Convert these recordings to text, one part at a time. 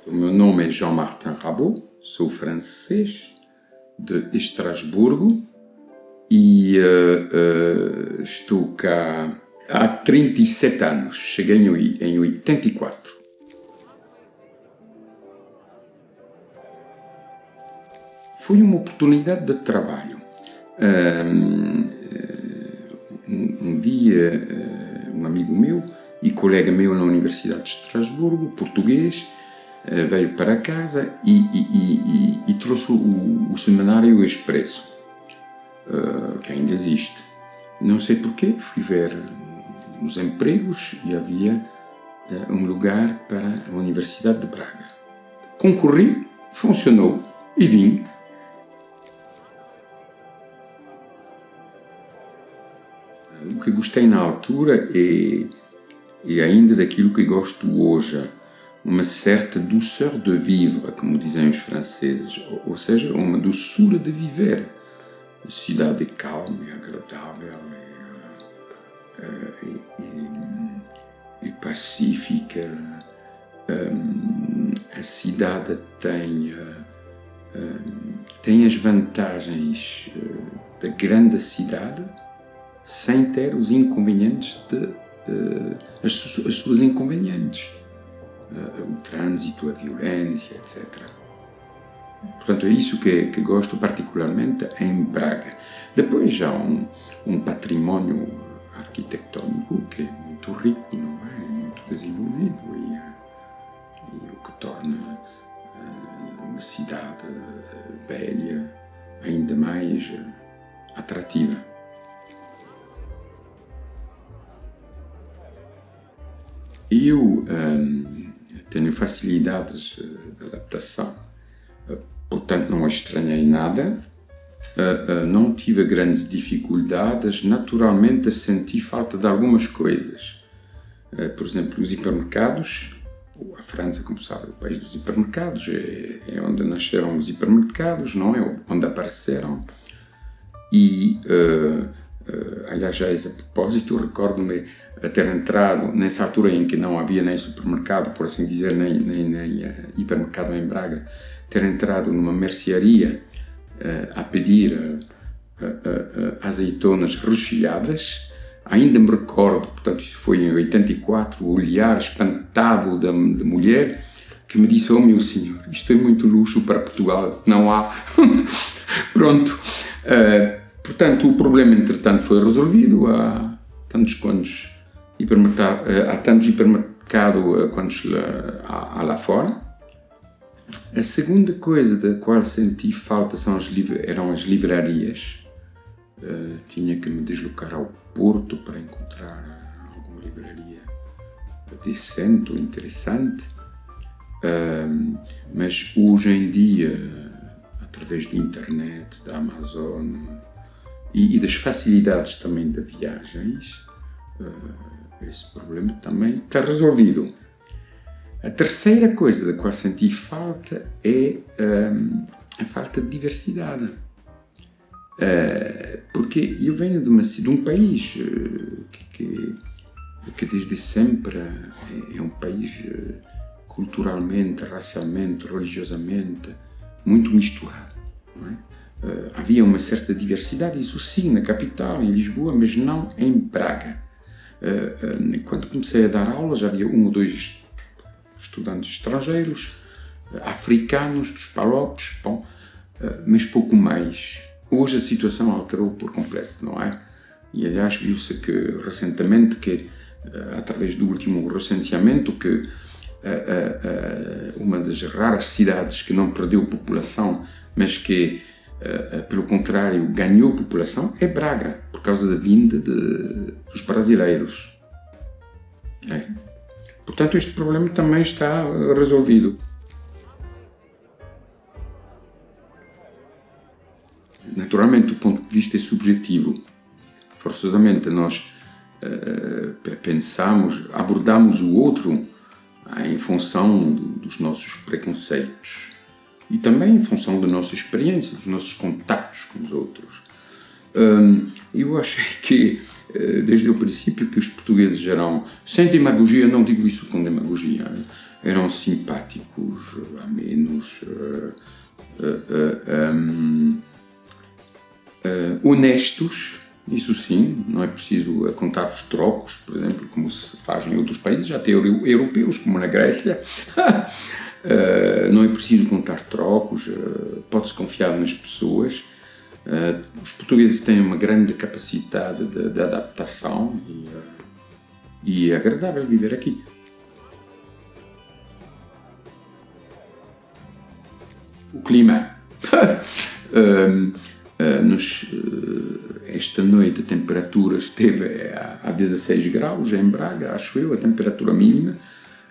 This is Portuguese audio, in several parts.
O meu nome é Jean-Martin Rabot, sou francês de Estrasburgo e estou cá há 37 anos. Cheguei em 84. Foi uma oportunidade de trabalho. Um dia, um amigo meu e colega meu na Universidade de Estrasburgo, português, veio para casa e trouxe o semanário Expresso, que ainda existe. Não sei porquê, fui ver os empregos e havia um lugar para a Universidade de Braga. Concorri, funcionou e vim. O que gostei na altura é ainda daquilo que gosto hoje, uma certa douceur de vivre, como dizem os franceses, ou seja, uma doçura de viver. A cidade é calma e agradável e pacífica. A cidade tem as vantagens da grande cidade, sem ter os inconvenientes as suas inconvenientes. O trânsito, a violência, etc. Portanto, é isso que gosto particularmente em Braga. Depois há um património arquitetónico que é muito rico, não é? Muito desenvolvido e o que torna uma cidade velha ainda mais atrativa. Eu tenho facilidades de adaptação, portanto não estranhei nada, não tive grandes dificuldades, naturalmente senti falta de algumas coisas. Por exemplo, os hipermercados, a França, como sabe, é o país dos hipermercados, é onde nasceram os hipermercados, não é? Onde apareceram. E, aliás, já a propósito, recordo-me a ter entrado, nessa altura em que não havia nem supermercado, por assim dizer, nem hipermercado em Braga, ter entrado numa mercearia a pedir azeitonas recheadas. Ainda me recordo, portanto, isso foi em 84, o olhar espantado da mulher que me disse: "Oh, meu senhor, isto é muito luxo para Portugal, não há." Pronto. Portanto, o problema, entretanto, foi resolvido. Há tantos hipermercados quantos há lá fora. A segunda coisa da qual senti falta eram as livrarias. Tinha que me deslocar ao Porto para encontrar alguma livraria decente ou interessante. Mas hoje em dia, através da internet, da Amazon e das facilidades também de viagens, esse problema também está resolvido. A terceira coisa da qual senti falta é a falta de diversidade. Porque eu venho de um país que desde sempre é um país culturalmente, racialmente, religiosamente muito misturado, não é? Havia uma certa diversidade, isso sim, na capital, em Lisboa, mas não em Braga. Quando comecei a dar aulas, havia 1 ou 2 estudantes estrangeiros, africanos, dos Palopes, mas pouco mais. Hoje a situação alterou por completo, não é? E aliás viu-se que recentemente, através do último recenseamento, que uma das raras cidades que não perdeu população, mas que pelo contrário ganhou população, é Braga, por causa da vinda dos brasileiros. Portanto, este problema também está resolvido. Naturalmente, o ponto de vista é subjetivo. Forçosamente, nós abordamos o outro em função dos nossos preconceitos e também em função da nossa experiência, dos nossos contactos com os outros. Eu achei que, desde o princípio, que os portugueses eram, sem demagogia, não digo isso com demagogia, eram simpáticos, amenos, honestos, isso sim, não é preciso contar os trocos, por exemplo, como se faz em outros países, até europeus, como na Grécia. Não é preciso contar trocos, pode-se confiar nas pessoas. Os portugueses têm uma grande capacidade de adaptação e é agradável viver aqui. O clima. Esta noite a temperatura esteve a 16 graus em Braga, acho eu, a temperatura mínima,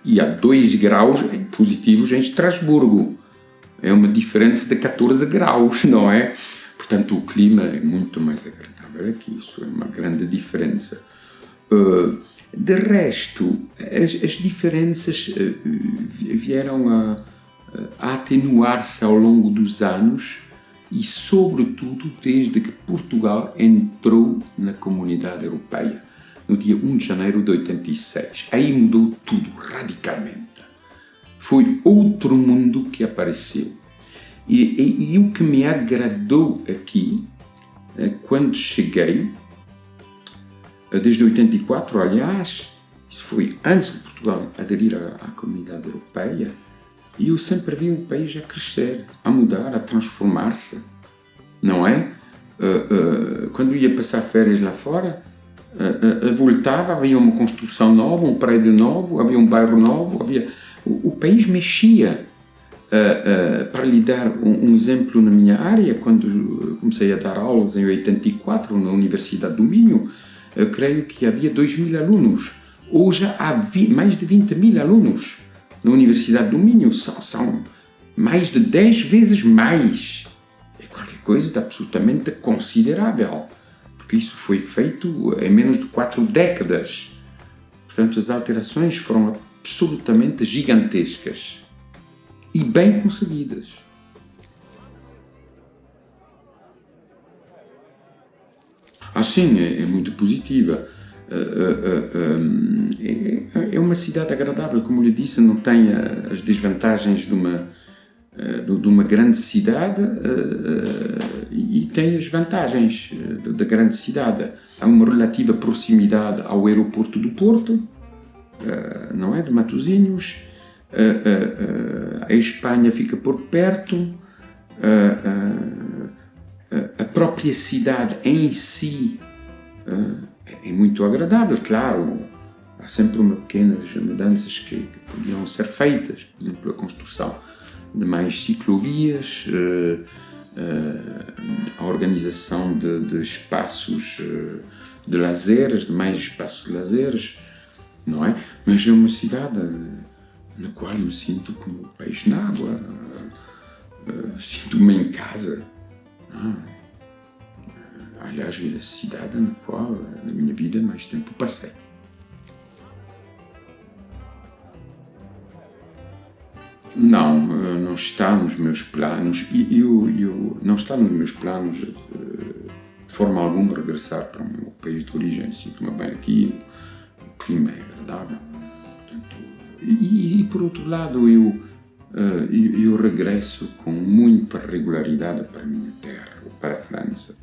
e a 2 graus positivos em Estrasburgo. É uma diferença de 14 graus, não é? Portanto, o clima é muito mais agradável aqui, isso é uma grande diferença. De resto, as diferenças vieram a atenuar-se ao longo dos anos e, sobretudo, desde que Portugal entrou na Comunidade Europeia, no dia 1 de janeiro de 86. Aí mudou tudo radicalmente. Foi outro mundo que apareceu. E o que me agradou aqui, quando cheguei, desde 84, aliás, isso foi antes de Portugal aderir à Comunidade Europeia, e eu sempre vi o país a crescer, a mudar, a transformar-se, não é? Quando ia passar férias lá fora, voltava, havia uma construção nova, um prédio novo, havia um bairro novo, o país mexia. Para lhe dar um exemplo na minha área, quando comecei a dar aulas em 84 na Universidade do Minho, eu creio que havia 2.000 alunos. Hoje há mais de 20.000 alunos na Universidade do Minho. São mais de 10 vezes mais. É qualquer coisa de absolutamente considerável, porque isso foi feito em menos de 4 décadas. Portanto, as alterações foram absolutamente gigantescas e bem conseguidas. Sim, é muito positiva. É uma cidade agradável, como lhe disse, não tem as desvantagens de uma grande cidade e tem as vantagens da grande cidade. Há uma relativa proximidade ao aeroporto do Porto, não é? De Matosinhos. A Espanha fica por perto, a própria cidade em si é muito agradável, claro. Há sempre pequenas mudanças que podiam ser feitas, por exemplo, a construção de mais ciclovias, a organização de espaços de lazeres, de mais espaços de lazeres, não é? Mas é uma cidade na qual me sinto como peixe na água, sinto-me em casa. Aliás, é a cidade na qual, na minha vida, mais tempo passei. Não está nos meus planos, e não está nos meus planos de forma alguma regressar para o meu país de origem. Sinto-me bem aqui, o clima é agradável. Portanto, e por outro lado, eu regresso com muita regularidade para a minha terra, para a França.